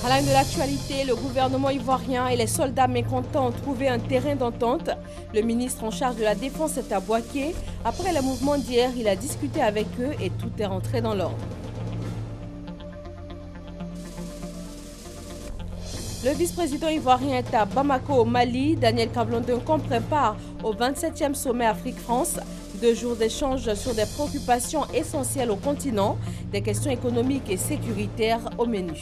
À la une de l'actualité, le gouvernement ivoirien et les soldats mécontents ont trouvé un terrain d'entente. Le ministre en charge de la Défense est à Bouaké. Après le mouvement d'hier, il a discuté avec eux et tout est rentré dans l'ordre. Le vice-président ivoirien est à Bamako au Mali. Daniel Kablan-Duncan prépare au 27e sommet Afrique-France. 2 jours d'échanges sur des préoccupations essentielles au continent, des questions économiques et sécuritaires au menu.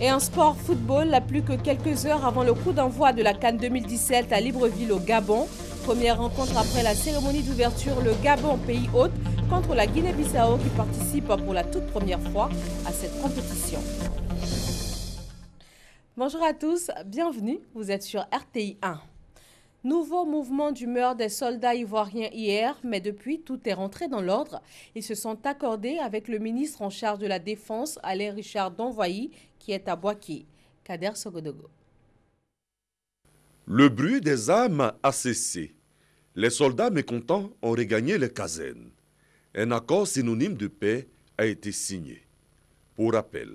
Et en sport football, à plus que quelques heures avant le coup d'envoi de la CAN 2017 à Libreville au Gabon. Première rencontre après la cérémonie d'ouverture, le Gabon, pays hôte, contre la Guinée-Bissau qui participe pour la toute première fois à cette compétition. Bonjour à tous, bienvenue, vous êtes sur RTI 1. Nouveau mouvement d'humeur des soldats ivoiriens hier, mais depuis, tout est rentré dans l'ordre. Ils se sont accordés avec le ministre en charge de la Défense, Alain Richard Donvoyi, qui est à Bouaké. Kader Sogodogo. Le bruit des armes a cessé. Les soldats mécontents ont regagné les casernes. Un accord synonyme de paix a été signé. Pour rappel,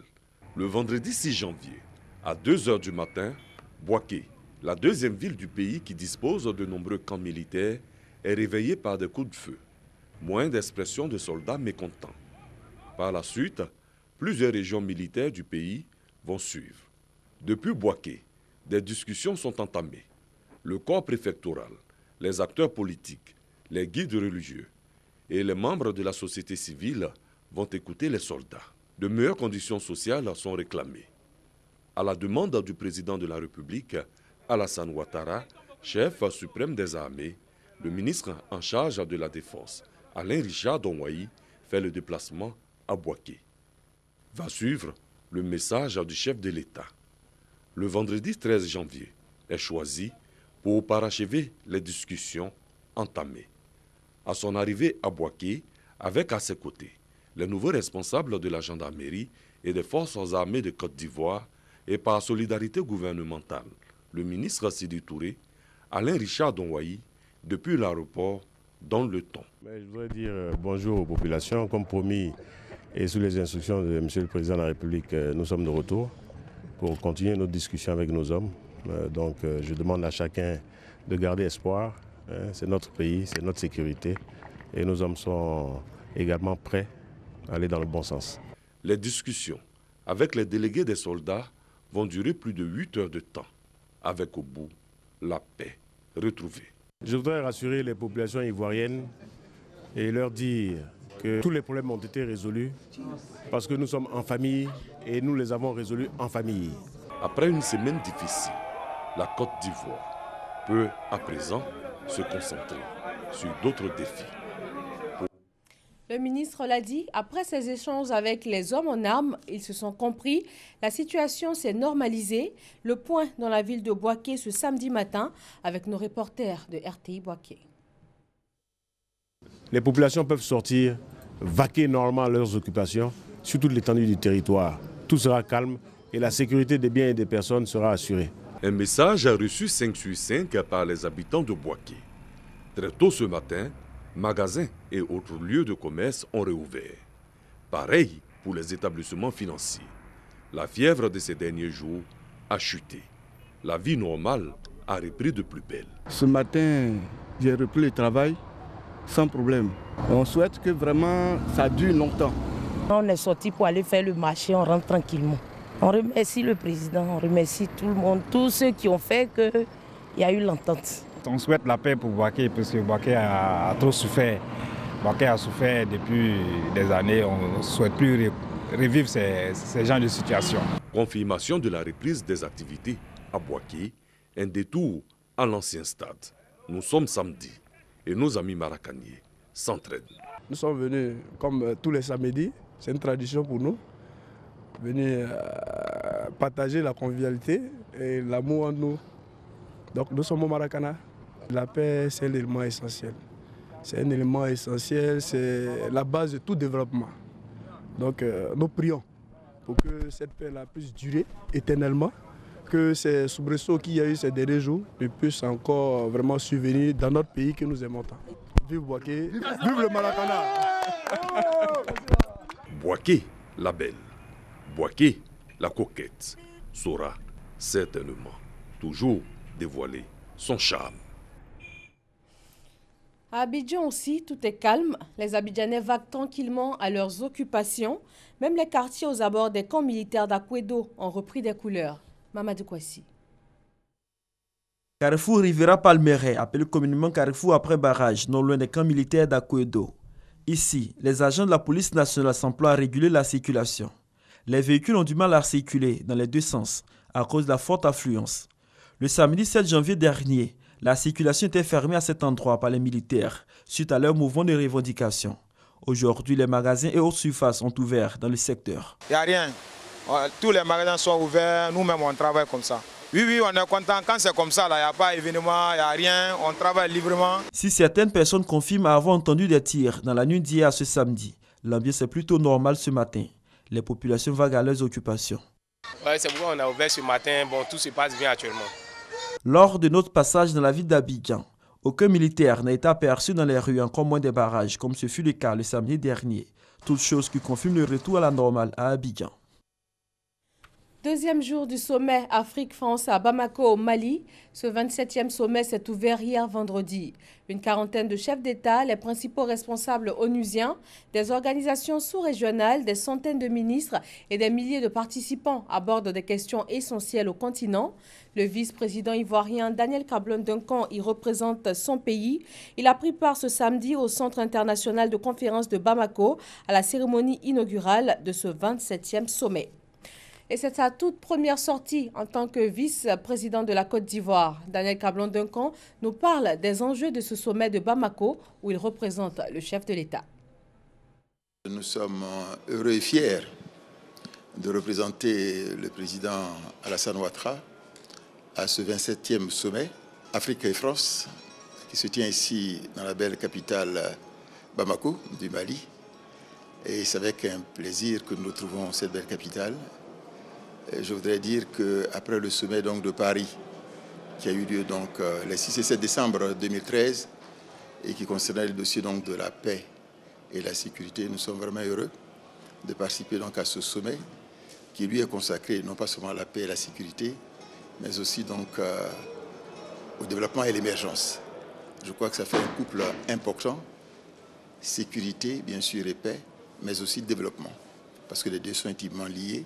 le vendredi 6 janvier, à 2 h du matin, Bouaké, la deuxième ville du pays qui dispose de nombreux camps militaires, est réveillée par des coups de feu. Moins d'expressions de soldats mécontents. Par la suite, plusieurs régions militaires du pays vont suivre. Depuis Bouaké, des discussions sont entamées. Le corps préfectoral, les acteurs politiques, les guides religieux et les membres de la société civile vont écouter les soldats. De meilleures conditions sociales sont réclamées. À la demande du président de la République, Alassane Ouattara, chef suprême des armées, le ministre en charge de la Défense, Alain Richard Donvoyi, fait le déplacement à Bouaké. Va suivre le message du chef de l'État. Le vendredi 13 janvier est choisi pour parachever les discussions entamées. À son arrivée à Bouaké, avec à ses côtés les nouveaux responsables de la gendarmerie et des forces armées de Côte d'Ivoire et par solidarité gouvernementale, le ministre Sidi Touré, Alain Richard Donvoyi, depuis l'aéroport, donne le ton. Je voudrais dire bonjour aux populations. Comme promis et sous les instructions de M. le Président de la République, nous sommes de retour pour continuer notre discussion avec nos hommes. Donc je demande à chacun de garder espoir. C'est notre pays, c'est notre sécurité. Et nos hommes sont également prêts à aller dans le bon sens. Les discussions avec les délégués des soldats vont durer plus de 8 heures de temps, avec au bout la paix retrouvée. Je voudrais rassurer les populations ivoiriennes et leur dire que tous les problèmes ont été résolus parce que nous sommes en famille et nous les avons résolus en famille. Après une semaine difficile, la Côte d'Ivoire peut à présent se concentrer sur d'autres défis. Le ministre l'a dit, après ces échanges avec les hommes en armes, ils se sont compris. La situation s'est normalisée. Le point dans la ville de Bouaké ce samedi matin avec nos reporters de RTI Bouaké. Les populations peuvent sortir, vaquer normalement à leurs occupations sur toute l'étendue du territoire. Tout sera calme et la sécurité des biens et des personnes sera assurée. Un message a reçu 5 sur 5 par les habitants de Bouaké. Très tôt ce matin, magasins et autres lieux de commerce ont réouvert. Pareil pour les établissements financiers. La fièvre de ces derniers jours a chuté. La vie normale a repris de plus belle. Ce matin, j'ai repris le travail sans problème. On souhaite que vraiment ça dure longtemps. On est sorti pour aller faire le marché, on rentre tranquillement. On remercie le président, on remercie tout le monde, tous ceux qui ont fait qu'il y a eu l'entente. On souhaite la paix pour Bouaké parce que Bouaké a trop souffert. Bouaké a souffert depuis des années. On ne souhaite plus revivre ces genres de situations. Confirmation de la reprise des activités à Bouaké, un détour à l'ancien stade. Nous sommes samedi et nos amis maracaniers s'entraînent. Nous sommes venus comme tous les samedis, c'est une tradition pour nous, venir partager la convivialité et l'amour entre nous. Donc nous sommes au Maracana. La paix, c'est l'élément essentiel. C'est un élément essentiel, c'est la base de tout développement. Donc nous prions pour que cette paix-là puisse durer éternellement, que ces soubresauts qu'il y a eu ces derniers jours ne puissent encore vraiment survenir dans notre pays que nous aimons tant. Vive Bouaké, vive le Maracana! Bouaké, la belle, Bouaké, la coquette, saura certainement toujours dévoiler son charme. À Abidjan aussi, tout est calme. Les Abidjanais vaguent tranquillement à leurs occupations. Même les quartiers aux abords des camps militaires d'Akwedo ont repris des couleurs. Mamadou Kwasi. Carrefour Rivera Palmeret, appelé communément Carrefour après barrage, non loin des camps militaires d'Akwedo. Ici, les agents de la police nationale s'emploient à réguler la circulation. Les véhicules ont du mal à circuler dans les deux sens à cause de la forte affluence. Le samedi 7 janvier dernier, la circulation était fermée à cet endroit par les militaires suite à leur mouvement de revendication. Aujourd'hui, les magasins et autres surfaces sont ouverts dans le secteur. Il n'y a rien. Tous les magasins sont ouverts, nous-mêmes on travaille comme ça. Oui, on est content. Quand c'est comme ça, il n'y a pas d'événement, il n'y a rien, on travaille librement. Si certaines personnes confirment avoir entendu des tirs dans la nuit d'hier à ce samedi, l'ambiance est plutôt normale ce matin. Les populations vaguent à leurs occupations. Ouais, c'est pourquoi on a ouvert ce matin. Bon, tout se passe bien actuellement. Lors de notre passage dans la ville d'Abidjan, aucun militaire n'a été aperçu dans les rues, encore moins des barrages, comme ce fut le cas le samedi dernier. Toute chose qui confirme le retour à la normale à Abidjan. Deuxième jour du sommet Afrique-France à Bamako au Mali. Ce 27e sommet s'est ouvert hier vendredi. Une quarantaine de chefs d'État, les principaux responsables onusiens, des organisations sous-régionales, des centaines de ministres et des milliers de participants abordent des questions essentielles au continent. Le vice-président ivoirien Daniel Cablon-Duncan y représente son pays. Il a pris part ce samedi au Centre international de conférence de Bamako à la cérémonie inaugurale de ce 27e sommet. Et c'est sa toute première sortie en tant que vice-président de la Côte d'Ivoire. Daniel Cablon-Duncan nous parle des enjeux de ce sommet de Bamako où il représente le chef de l'État. Nous sommes heureux et fiers de représenter le président Alassane Ouattara à ce 27e sommet Afrique et France qui se tient ici dans la belle capitale Bamako du Mali. Et c'est avec un plaisir que nous retrouvons cette belle capitale. Je voudrais dire qu'après le sommet donc, de Paris, qui a eu lieu donc, les 6 et 7 décembre 2013, et qui concernait le dossier donc, de la paix et la sécurité, nous sommes vraiment heureux de participer donc, à ce sommet, qui lui est consacré non pas seulement à la paix et la sécurité, mais aussi donc, au développement et l'émergence. Je crois que ça fait un couple important, sécurité bien sûr et paix, mais aussi développement, parce que les deux sont intimement liés.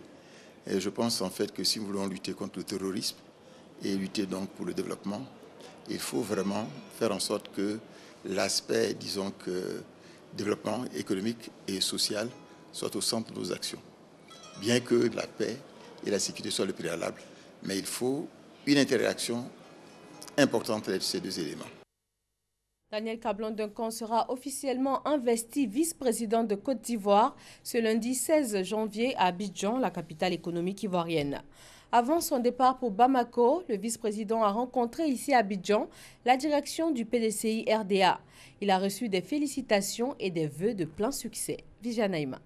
Et je pense en fait que si nous voulons lutter contre le terrorisme et lutter donc pour le développement, il faut vraiment faire en sorte que l'aspect, disons que développement économique et social soit au centre de nos actions. Bien que la paix et la sécurité soient le préalable, mais il faut une interaction importante entre ces deux éléments. Daniel Cablon-Duncan sera officiellement investi vice-président de Côte d'Ivoire ce lundi 16 janvier à Abidjan, la capitale économique ivoirienne. Avant son départ pour Bamako, le vice-président a rencontré ici à Abidjan la direction du PDCI RDA. Il a reçu des félicitations et des vœux de plein succès. Vijanaïma.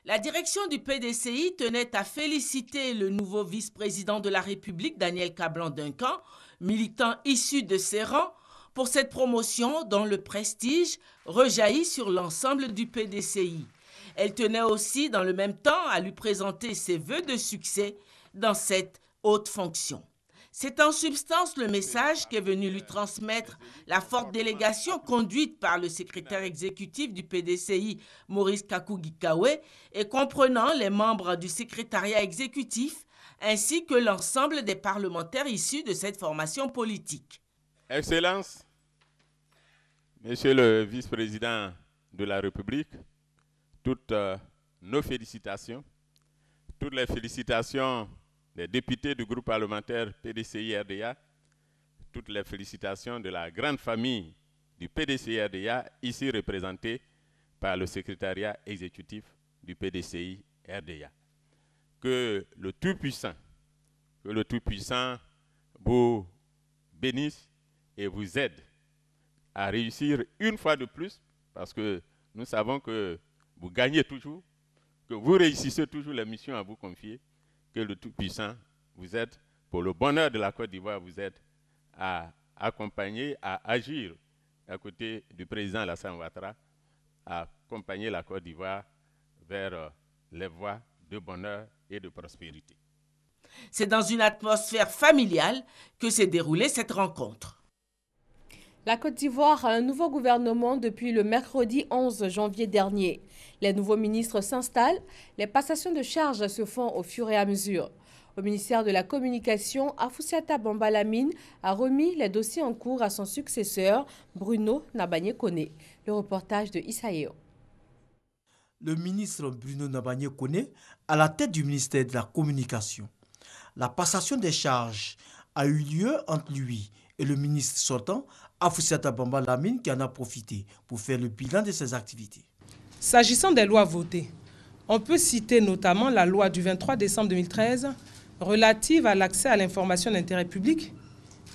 La direction du PDCI tenait à féliciter le nouveau vice-président de la République, Daniel Cablon-Duncan, militant issu de ses rangs, pour cette promotion dont le prestige rejaillit sur l'ensemble du PDCI. Elle tenait aussi dans le même temps à lui présenter ses vœux de succès dans cette haute fonction. C'est en substance le message qu'est venu lui transmettre la forte délégation conduite par le secrétaire exécutif du PDCI, Maurice Kakougikawe, et comprenant les membres du secrétariat exécutif ainsi que l'ensemble des parlementaires issus de cette formation politique. Excellences, Monsieur le vice-président de la République, toutes nos félicitations, toutes les félicitations des députés du groupe parlementaire PDCI-RDA, toutes les félicitations de la grande famille du PDCI-RDA, ici représentée par le secrétariat exécutif du PDCI-RDA. Que le Tout-Puissant vous bénisse et vous aide à réussir une fois de plus, parce que nous savons que vous gagnez toujours, que vous réussissez toujours les missions à vous confier, que le Tout-Puissant vous aide pour le bonheur de la Côte d'Ivoire, vous aide à accompagner, à agir à côté du président Alassane Ouattara, à accompagner la Côte d'Ivoire vers les voies de bonheur et de prospérité. C'est dans une atmosphère familiale que s'est déroulée cette rencontre. La Côte d'Ivoire a un nouveau gouvernement depuis le mercredi 11 janvier dernier. Les nouveaux ministres s'installent, les passations de charges se font au fur et à mesure. Au ministère de la Communication, Afoussiata Bamba Lamine a remis les dossiers en cours à son successeur, Bruno Nabagné-Koné. Le reportage de Issaëo. Le ministre Bruno Nabagné-Koné à la tête du ministère de la Communication. La passation des charges a eu lieu entre lui et le ministre sortant, Afoussiata Bamba Lamine, qui en a profité pour faire le bilan de ses activités. S'agissant des lois votées, on peut citer notamment la loi du 23 décembre 2013 relative à l'accès à l'information d'intérêt public,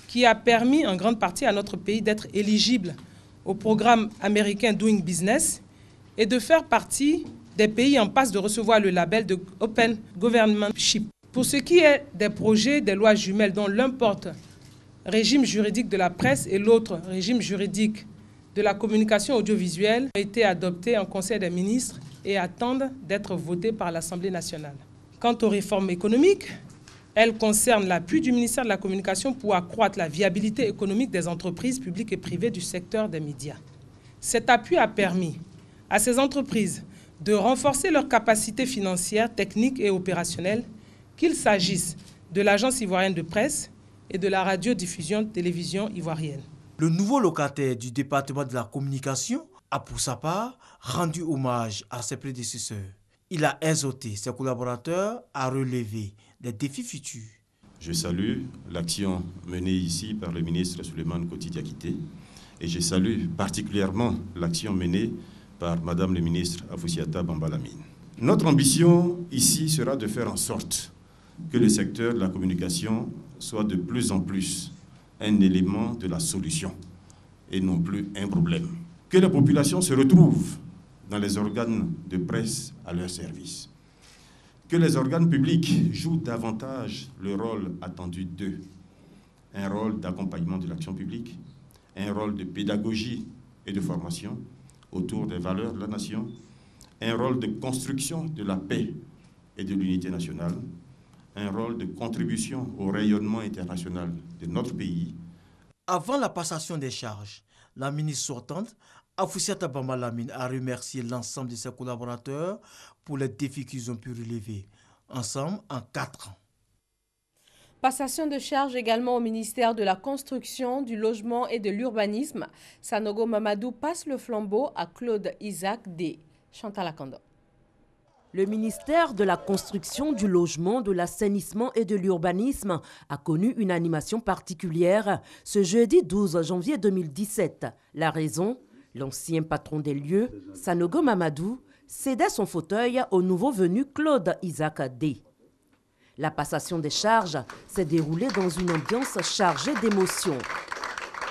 qui a permis en grande partie à notre pays d'être éligible au programme américain Doing Business et de faire partie des pays en passe de recevoir le label de Open Governmentship. Pour ce qui est des projets des lois jumelles dont l'un porte régime juridique de la presse et l'autre régime juridique de la communication audiovisuelle, ont été adoptés en Conseil des ministres et attendent d'être votés par l'Assemblée nationale. Quant aux réformes économiques, elles concernent l'appui du ministère de la Communication pour accroître la viabilité économique des entreprises publiques et privées du secteur des médias. Cet appui a permis à ces entreprises de renforcer leurs capacités financières, techniques et opérationnelles, qu'il s'agisse de l'Agence ivoirienne de presse et de la radiodiffusion-télévision ivoirienne. Le nouveau locataire du département de la communication a pour sa part rendu hommage à ses prédécesseurs. Il a exhorté ses collaborateurs à relever des défis futurs. Je salue l'action menée ici par le ministre Souleymane Koti Diakité et je salue particulièrement l'action menée par Madame le ministre Afoussiata Bamba Lamine. Notre ambition ici sera de faire en sorte que le secteur de la communication soit de plus en plus un élément de la solution et non plus un problème. Que la population se retrouve dans les organes de presse à leur service. Que les organes publics jouent davantage le rôle attendu d'eux. Un rôle d'accompagnement de l'action publique, un rôle de pédagogie et de formation autour des valeurs de la nation, un rôle de construction de la paix et de l'unité nationale, un rôle de contribution au rayonnement international de notre pays. Avant la passation des charges, la ministre sortante, Afoussiata Bamba Lamine, a remercié l'ensemble de ses collaborateurs pour les défis qu'ils ont pu relever, ensemble en 4 ans. Passation de charge également au ministère de la Construction, du Logement et de l'Urbanisme. Sanogo Mamadou passe le flambeau à Claude Isaac D. Chantal Akando. Le ministère de la Construction, du Logement, de l'Assainissement et de l'Urbanisme a connu une animation particulière ce jeudi 12 janvier 2017. La raison, l'ancien patron des lieux, Sanogo Mamadou, cédait son fauteuil au nouveau venu Claude Isaac D. La passation des charges s'est déroulée dans une ambiance chargée d'émotions.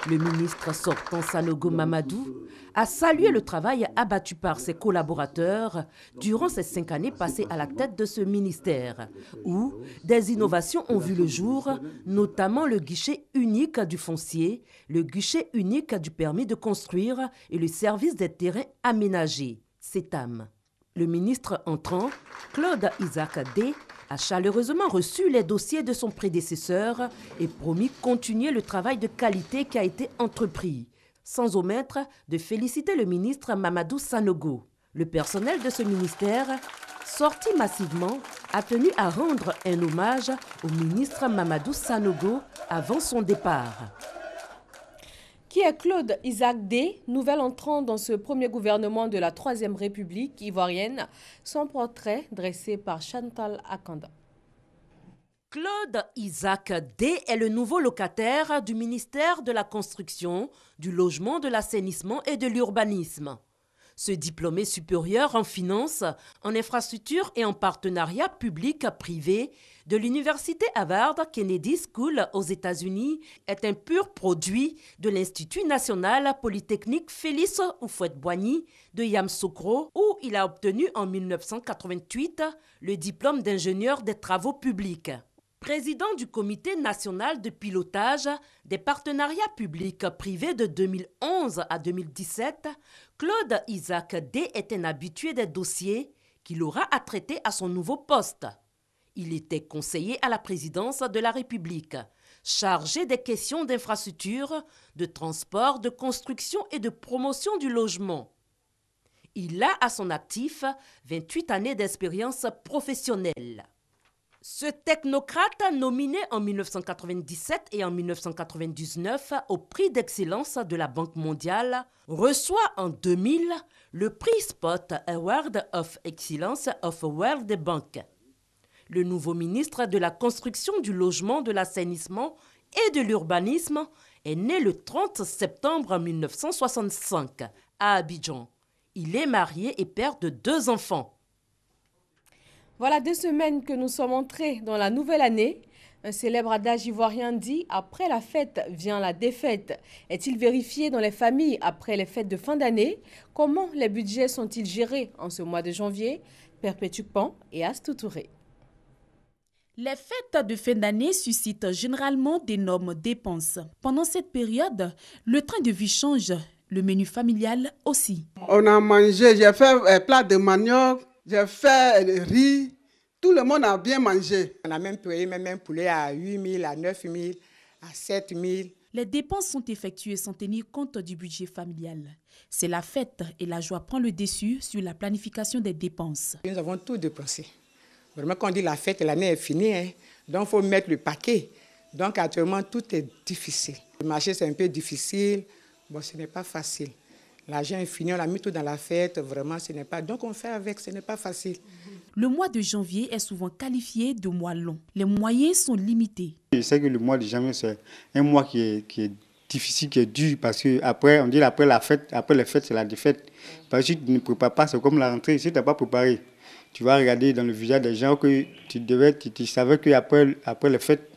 Le ministre sortant Sanogo Mamadou a salué le travail abattu par ses collaborateurs durant ces 5 années passées à la tête de ce ministère, où des innovations ont vu le jour, notamment le guichet unique du foncier, le guichet unique du permis de construire et le service des terrains aménagés, CETAM. Le ministre entrant, Claude Isaac D, a chaleureusement reçu les dossiers de son prédécesseur et promis continuer le travail de qualité qui a été entrepris, sans omettre de féliciter le ministre Mamadou Sanogo. Le personnel de ce ministère, sorti massivement, a tenu à rendre un hommage au ministre Mamadou Sanogo avant son départ. Qui est Claude Isaac D, nouvel entrant dans ce premier gouvernement de la Troisième République ivoirienne. Son portrait dressé par Chantal Akanda. Claude Isaac D est le nouveau locataire du ministère de la Construction, du Logement, de l'Assainissement et de l'Urbanisme. Ce diplômé supérieur en finance, en infrastructure et en partenariat public-privé de l'Université Harvard Kennedy School aux États-Unis est un pur produit de l'Institut national polytechnique Félix Houphouët-Boigny de Yamoussoukro, où il a obtenu en 1988 le diplôme d'ingénieur des travaux publics. Président du Comité national de pilotage des partenariats publics-privés de 2011 à 2017, Claude Isaac D est un habitué des dossiers qu'il aura à traiter à son nouveau poste. Il était conseiller à la présidence de la République, chargé des questions d'infrastructure, de transport, de construction et de promotion du logement. Il a à son actif 28 années d'expérience professionnelle. Ce technocrate, nominé en 1997 et en 1999 au prix d'excellence de la Banque mondiale, reçoit en 2000 le prix Spot Award of Excellence of World Bank. Le nouveau ministre de la Construction, du Logement, de l'Assainissement et de l'Urbanisme est né le 30 septembre 1965 à Abidjan. Il est marié et père de 2 enfants. Voilà 2 semaines que nous sommes entrés dans la nouvelle année. Un célèbre adage ivoirien dit « Après la fête vient la défaite ». Est-il vérifié dans les familles après les fêtes de fin d'année? Comment les budgets sont-ils gérés en ce mois de janvier? Perpétue Pan et Astou Touré. Les fêtes de fin d'année suscitent généralement d'énormes dépenses. Pendant cette période, le train de vie change, le menu familial aussi. On a mangé, j'ai fait un plat de manioc, j'ai fait riz, tout le monde a bien mangé. On a même payé même un poulet à 8 000, à 9 000, à 7 000. Les dépenses sont effectuées sans tenir compte du budget familial. C'est la fête et la joie prend le dessus sur la planification des dépenses. Nous avons tout dépensé. Vraiment, quand on dit la fête, l'année est finie, hein. Donc il faut mettre le paquet. Donc actuellement, tout est difficile. Le marché, c'est un peu difficile. Bon, ce n'est pas facile. L'argent est fini, on a mis tout dans la fête, vraiment, ce n'est pas... Donc on fait avec, ce n'est pas facile. Le mois de janvier est souvent qualifié de mois long. Les moyens sont limités. Je sais que le mois de janvier, c'est un mois qui est difficile, qui est dur, parce qu'après, on dit après la fête, après les fêtes, c'est la défaite. Parce que si tu ne prépares pas, c'est comme la rentrée. Si tu n'as pas préparé, tu vas regarder dans le visage des gens que tu savais qu'après les fêtes,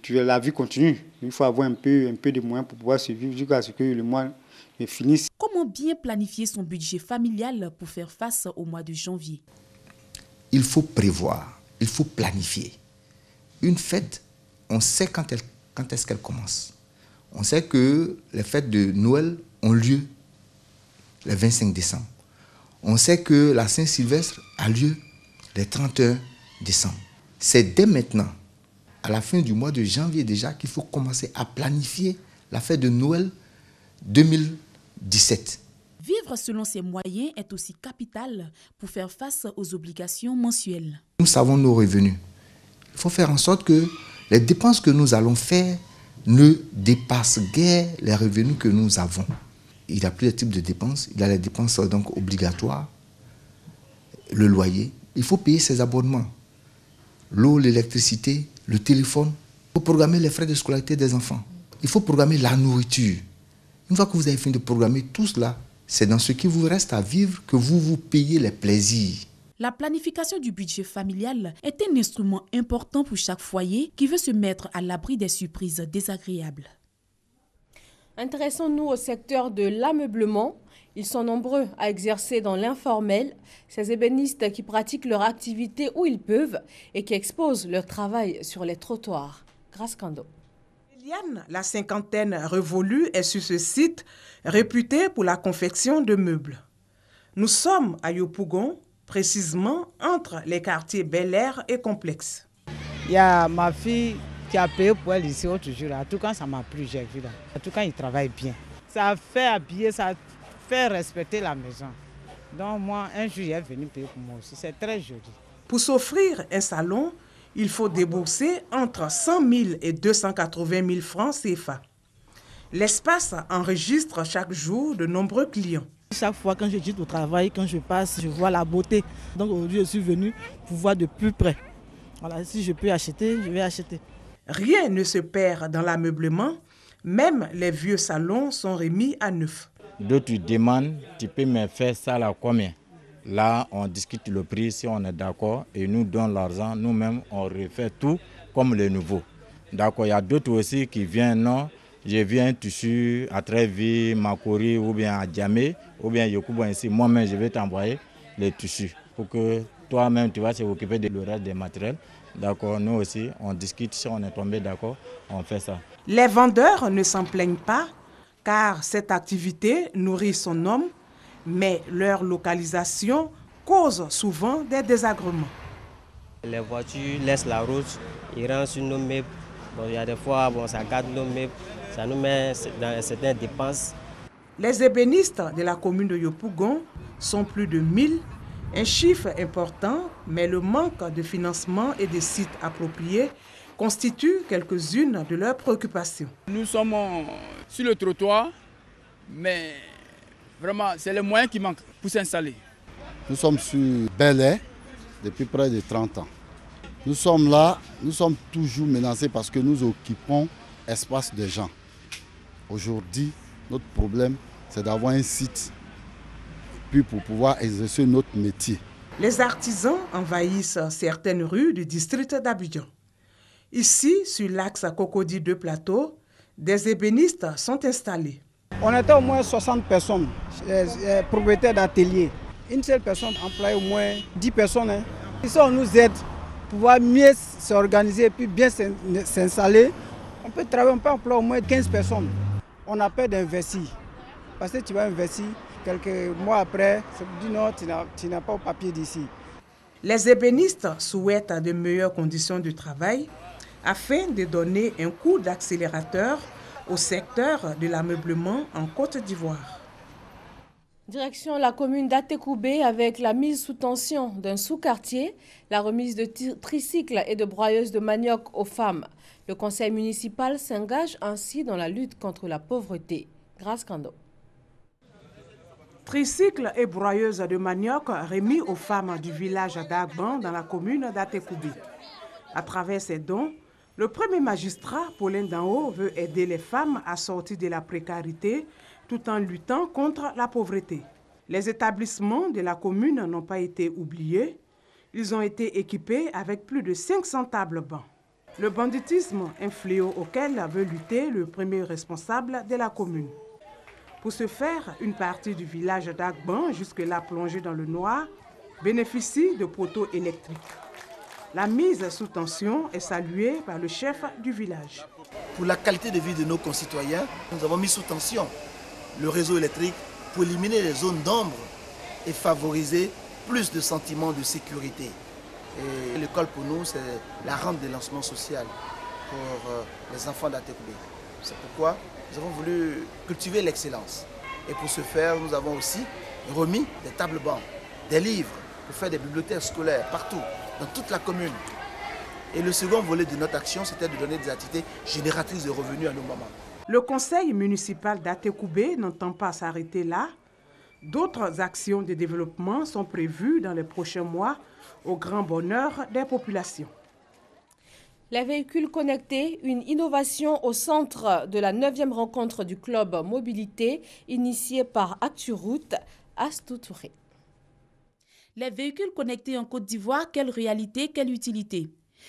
la vie continue. Il faut avoir un peu de moyens pour pouvoir survivre jusqu'à ce que le mois finisse. Comment bien planifier son budget familial pour faire face au mois de janvier? Il faut prévoir, il faut planifier. Une fête, on sait quand est-ce qu'elle commence. On sait que les fêtes de Noël ont lieu le 25 décembre. On sait que la Saint-Sylvestre a lieu le 31 décembre. C'est dès maintenant, à la fin du mois de janvier déjà, qu'il faut commencer à planifier la fête de Noël 2017. Vivre selon ses moyens est aussi capital pour faire face aux obligations mensuelles. Nous savons nos revenus. Il faut faire en sorte que les dépenses que nous allons faire ne dépassent guère les revenus que nous avons. Il y a plusieurs types de dépenses. Il y a les dépenses donc obligatoires, le loyer. Il faut payer ses abonnements, l'eau, l'électricité, le téléphone. Il faut programmer les frais de scolarité des enfants. Il faut programmer la nourriture. Une fois que vous avez fini de programmer tout cela, c'est dans ce qui vous reste à vivre que vous vous payez les plaisirs. La planification du budget familial est un instrument important pour chaque foyer qui veut se mettre à l'abri des surprises désagréables. Intéressons-nous au secteur de l'ameublement. Ils sont nombreux à exercer dans l'informel. Ces ébénistes qui pratiquent leur activité où ils peuvent et qui exposent leur travail sur les trottoirs. Grâce Kando. Eliane, la cinquantaine révolue, est sur ce site réputé pour la confection de meubles. Nous sommes à Yopougon, précisément entre les quartiers Bel Air et Complexe. Il y a ma fille qui a payé pour elle ici l'autre jour. En tout cas, ça m'a plu, j'ai vu là. En tout cas, il travaille bien. Ça fait habiller, ça fait respecter la maison. Donc moi, un jour, il est venu payer pour moi aussi. C'est très joli. Pour s'offrir un salon, il faut débourser entre 100 000 et 280 000 francs CFA. L'espace enregistre chaque jour de nombreux clients. Chaque fois quand je dis au travail, quand je passe, je vois la beauté. Donc aujourd'hui, je suis venu pour voir de plus près. Voilà, si je peux acheter, je vais acheter. Rien ne se perd dans l'ameublement. Même les vieux salons sont remis à neuf. D'autres demandent, tu peux me faire ça là combien? Là, on discute le prix si on est d'accord et nous donnons l'argent. Nous-mêmes, on refait tout comme les nouveaux. D'accord, il y a d'autres aussi qui viennent, non, je viens un tissu à Trévis, Makori ou bien à Djamé ou bien Yokouba ici. Moi-même, je vais t'envoyer les tissus pour que toi-même, tu vas s'occuper de le reste des matériels. D'accord, nous aussi, on discute, si on est tombé d'accord, on fait ça. Les vendeurs ne s'en plaignent pas car cette activité nourrit son homme, mais leur localisation causent souvent des désagréments. Les voitures laissent la route, ils rentrent sur nos meubles. Bon, il y a des fois, ça garde nos meubles, ça nous met dans certaines dépenses. Les ébénistes de la commune de Yopougon sont plus de 1000, un chiffre important, mais le manque de financement et de sites appropriés constitue quelques-unes de leurs préoccupations. Nous sommes sur le trottoir, mais vraiment, c'est le moyen qui manque pour s'installer. Nous sommes sur Bel Air depuis près de 30 ans. Nous sommes là, nous sommes toujours menacés parce que nous occupons l'espace des gens. Aujourd'hui, notre problème, c'est d'avoir un site puis pour pouvoir exercer notre métier. Les artisans envahissent certaines rues du district d'Abidjan. Ici, sur l'axe Cocody 2 Plateau, des ébénistes sont installés. On était au moins 60 personnes, propriétaires d'ateliers. Une seule personne emploie au moins 10 personnes. Ici, on nous aide pour pouvoir mieux s'organiser et bien s'installer. On peut travailler, on peut employer au moins 15 personnes. On a peur d'investir. Parce que tu vas investir, quelques mois après, tu dis non, tu n'as pas au papier d'ici. Les ébénistes souhaitent de meilleures conditions de travail afin de donner un coup d'accélérateur au secteur de l'ameublement en Côte d'Ivoire. Direction la commune d'Atekoubé avec la mise sous tension d'un sous-quartier, la remise de tricycles et de broyeuses de manioc aux femmes. Le conseil municipal s'engage ainsi dans la lutte contre la pauvreté. Grâce Kando. Tricycles et broyeuses de manioc remis aux femmes du village d'Agban dans la commune d'Atekoubé. À travers ces dons, le premier magistrat, Paulin Danho, veut aider les femmes à sortir de la précarité tout en luttant contre la pauvreté. Les établissements de la commune n'ont pas été oubliés. Ils ont été équipés avec plus de 500 tables bancs. Le banditisme, un fléau auquel veut lutter le premier responsable de la commune. Pour ce faire, une partie du village d'Agban, jusque-là plongée dans le noir, bénéficie de poteaux électriques. La mise sous tension est saluée par le chef du village. Pour la qualité de vie de nos concitoyens, nous avons mis sous tension le réseau électrique pour éliminer les zones d'ombre et favoriser plus de sentiments de sécurité. Et l'école pour nous, c'est la rampe de lancement social pour les enfants d'Atekoubé. C'est pourquoi nous avons voulu cultiver l'excellence. Et pour ce faire, nous avons aussi remis des tables bancs, des livres pour faire des bibliothèques scolaires partout, dans toute la commune. Et le second volet de notre action, c'était de donner des activités génératrices de revenus à nos mamans. Le conseil municipal d'Atekoubé n'entend pas s'arrêter là. D'autres actions de développement sont prévues dans les prochains mois au grand bonheur des populations. Les véhicules connectés, une innovation au centre de la 9e rencontre du club mobilité initiée par ActuRoute, Astou Touré. Les véhicules connectés en Côte d'Ivoire, quelle réalité, quelle utilité?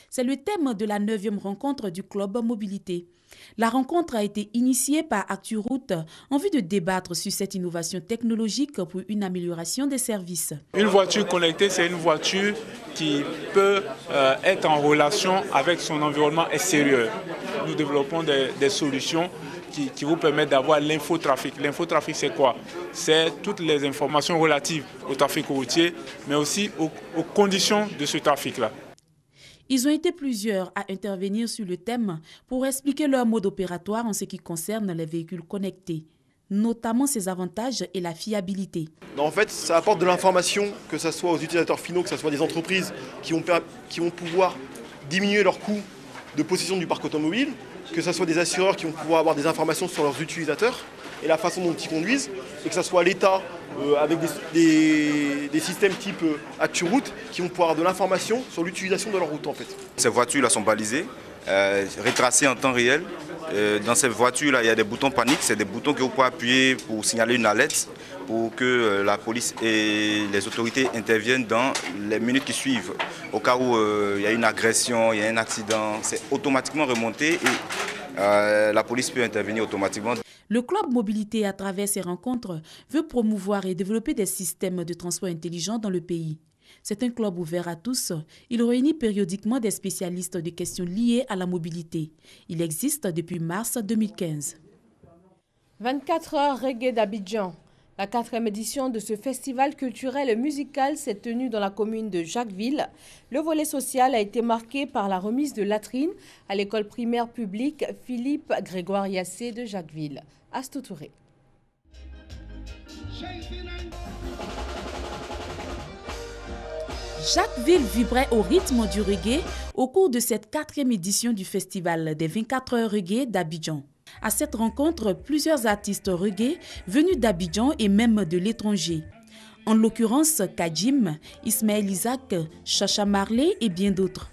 C'est le thème de la 9e rencontre du club mobilité. La rencontre a été initiée par ActuRoute en vue de débattre sur cette innovation technologique pour une amélioration des services. Une voiture connectée, c'est une voiture qui peut être en relation avec son environnement extérieur. Nous développons des solutions qui vous permettent d'avoir l'infotrafic. L'infotrafic, c'est quoi? C'est toutes les informations relatives au trafic routier, mais aussi aux conditions de ce trafic-là. Ils ont été plusieurs à intervenir sur le thème pour expliquer leur mode opératoire en ce qui concerne les véhicules connectés, notamment ses avantages et la fiabilité. En fait, ça apporte de l'information, que ce soit aux utilisateurs finaux, que ce soit des entreprises qui vont pouvoir diminuer leurs coûts de possession du parc automobile, que ce soit des assureurs qui vont pouvoir avoir des informations sur leurs utilisateurs et la façon dont ils conduisent, et que ce soit l'État avec des systèmes type ActuRoute qui vont pouvoir avoir de l'information sur l'utilisation de leur route en fait. Ces voitures-là sont balisées, retracées en temps réel. Dans ces voitures-là, il y a des boutons panique, c'est des boutons que vous pouvez appuyer pour signaler une alerte, pour que la police et les autorités interviennent dans les minutes qui suivent. Au cas où il y a une agression, il y a un accident, c'est automatiquement remonté et la police peut intervenir automatiquement. Le club mobilité, à travers ces rencontres, veut promouvoir et développer des systèmes de transport intelligents dans le pays. C'est un club ouvert à tous. Il réunit périodiquement des spécialistes de questions liées à la mobilité. Il existe depuis mars 2015. 24 heures reggae d'Abidjan. La 4e édition de ce festival culturel et musical s'est tenue dans la commune de Jacquesville. Le volet social a été marqué par la remise de latrines à l'école primaire publique Philippe Grégoire Yassé de Jacquesville. Astou Touré. Jacquesville vibrait au rythme du reggae au cours de cette 4e édition du festival des 24 heures reggae d'Abidjan. À cette rencontre, plusieurs artistes reggae venus d'Abidjan et même de l'étranger. En l'occurrence, Kajim, Ismaël Isaac, Chacha Marley et bien d'autres.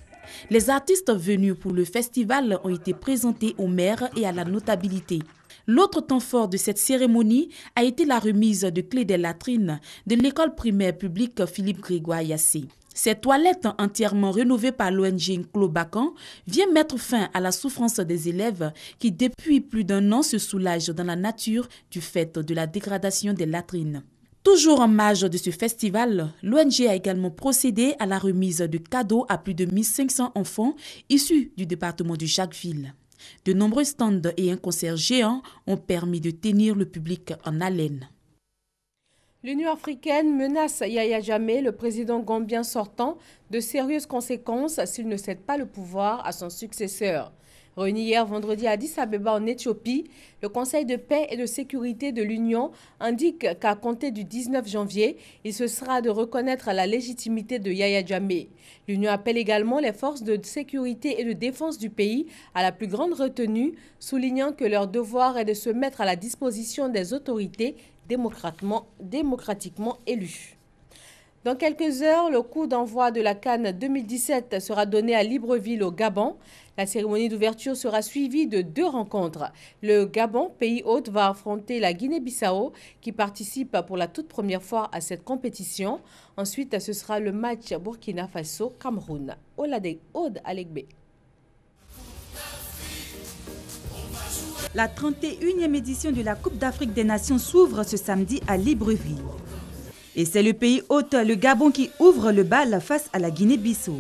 Les artistes venus pour le festival ont été présentés au maire et à la notabilité. L'autre temps fort de cette cérémonie a été la remise de clés des latrines de l'école primaire publique Philippe Grégoire Yassé. Cette toilette entièrement rénovée par l'ONG Clobacan vient mettre fin à la souffrance des élèves qui depuis plus d'1 an se soulagent dans la nature du fait de la dégradation des latrines. Toujours en marge de ce festival, l'ONG a également procédé à la remise de cadeaux à plus de 1500 enfants issus du département de Jacquesville. De nombreux stands et un concert géant ont permis de tenir le public en haleine. L'Union africaine menace Yahya Jammeh, le président gambien sortant, de sérieuses conséquences s'il ne cède pas le pouvoir à son successeur. Réuni hier vendredi à Addis Abeba en Éthiopie, le Conseil de paix et de sécurité de l'Union indique qu'à compter du 19 janvier, il se sera de reconnaître la légitimité de Yahya Jammeh. L'Union appelle également les forces de sécurité et de défense du pays à la plus grande retenue, soulignant que leur devoir est de se mettre à la disposition des autorités démocratiquement élues. Dans quelques heures, le coup d'envoi de la CAN 2017 sera donné à Libreville au Gabon. La cérémonie d'ouverture sera suivie de 2 rencontres. Le Gabon, pays hôte, va affronter la Guinée-Bissau qui participe pour la toute première fois à cette compétition. Ensuite, ce sera le match Burkina Faso-Cameroun. Aude Alegbe. La 31e édition de la Coupe d'Afrique des Nations s'ouvre ce samedi à Libreville. Et c'est le pays hôte, le Gabon, qui ouvre le bal face à la Guinée-Bissau.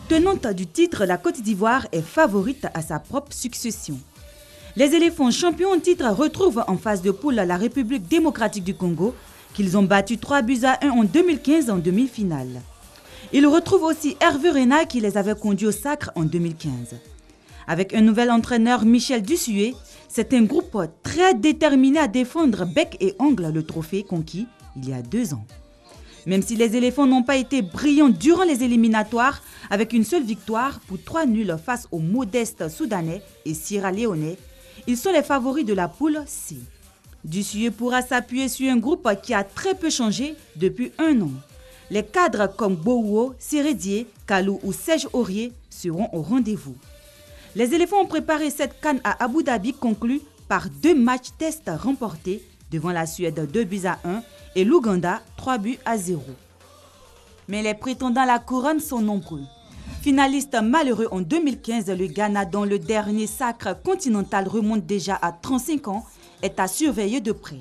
Tenante du titre, la Côte d'Ivoire est favorite à sa propre succession. Les éléphants champions en titre retrouvent en phase de poule la République démocratique du Congo, qu'ils ont battu 3-1 en 2015 en demi-finale. Ils retrouvent aussi Hervé Renard qui les avait conduits au sacre en 2015. Avec un nouvel entraîneur, Michel Dussuet, c'est un groupe très déterminé à défendre bec et ongle le trophée conquis il y a 2 ans. Même si les éléphants n'ont pas été brillants durant les éliminatoires, avec une seule victoire pour 3 nuls face aux modestes Soudanais et Sierra-Léonais, ils sont les favoris de la poule C. Dussuet pourra s'appuyer sur un groupe qui a très peu changé depuis 1 an. Les cadres comme Bowo, Sérédier, Kalou ou Serge Aurier seront au rendez-vous. Les éléphants ont préparé cette CAN à Abu Dhabi conclue par 2 matchs tests remportés devant la Suède 2-1 et l'Ouganda 3-0. Mais les prétendants à la couronne sont nombreux. Finaliste malheureux en 2015, le Ghana, dont le dernier sacre continental remonte déjà à 35 ans, est à surveiller de près.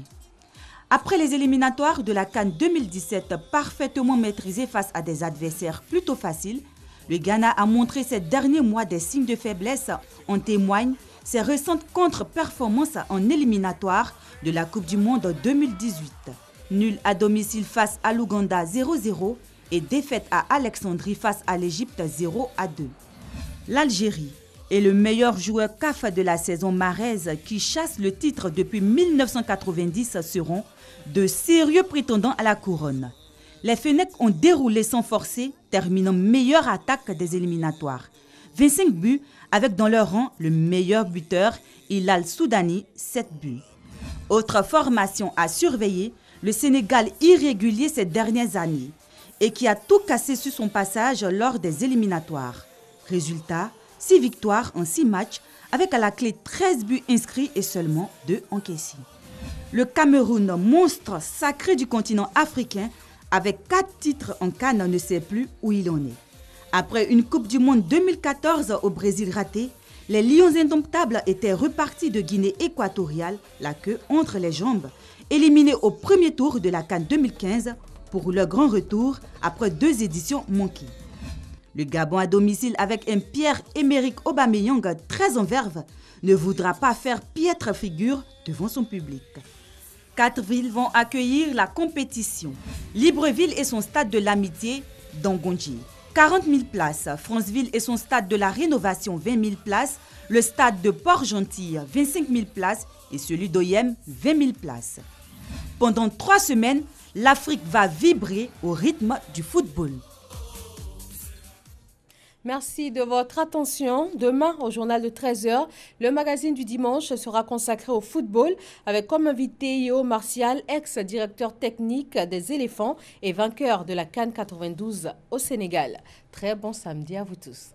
Après les éliminatoires de la CAN 2017 parfaitement maîtrisés face à des adversaires plutôt faciles, le Ghana a montré ces derniers mois des signes de faiblesse. En témoignent ses récentes contre-performances en éliminatoire de la Coupe du Monde 2018. Nul à domicile face à l'Ouganda 0-0 et défaite à Alexandrie face à l'Égypte 0-2. L'Algérie est le meilleur joueur CAF de la saison maraise qui chasse le titre depuis 1990 seront de sérieux prétendants à la couronne. Les Fennecs ont déroulé sans forcer, terminant meilleure attaque des éliminatoires. 25 buts avec dans leur rang le meilleur buteur, Hilal Soudani, 7 buts. Autre formation à surveiller, le Sénégal irrégulier ces dernières années et qui a tout cassé sur son passage lors des éliminatoires. Résultat, 6 victoires en 6 matchs avec à la clé 13 buts inscrits et seulement 2 encaissés. Le Cameroun, monstre sacré du continent africain, avec 4 titres en CAN, ne sait plus où il en est. Après une Coupe du Monde 2014 au Brésil ratée, les Lions indomptables étaient repartis de Guinée équatoriale, la queue entre les jambes, éliminés au premier tour de la CAN 2015 pour leur grand retour après 2 éditions manquées. Le Gabon à domicile avec un Pierre-Emerick Aubameyang très en verve ne voudra pas faire piètre figure devant son public. 4 villes vont accueillir la compétition. Libreville et son stade de l'amitié, Dangonji. 40 000 places. Franceville et son stade de la rénovation, 20 000 places. Le stade de Port-Gentil, 25 000 places. Et celui d'Oyem, 20 000 places. Pendant 3 semaines, l'Afrique va vibrer au rythme du football. Merci de votre attention. Demain, au journal de 13h, le magazine du dimanche sera consacré au football avec comme invité Yo Martial, ex-directeur technique des éléphants et vainqueur de la CAN 92 au Sénégal. Très bon samedi à vous tous.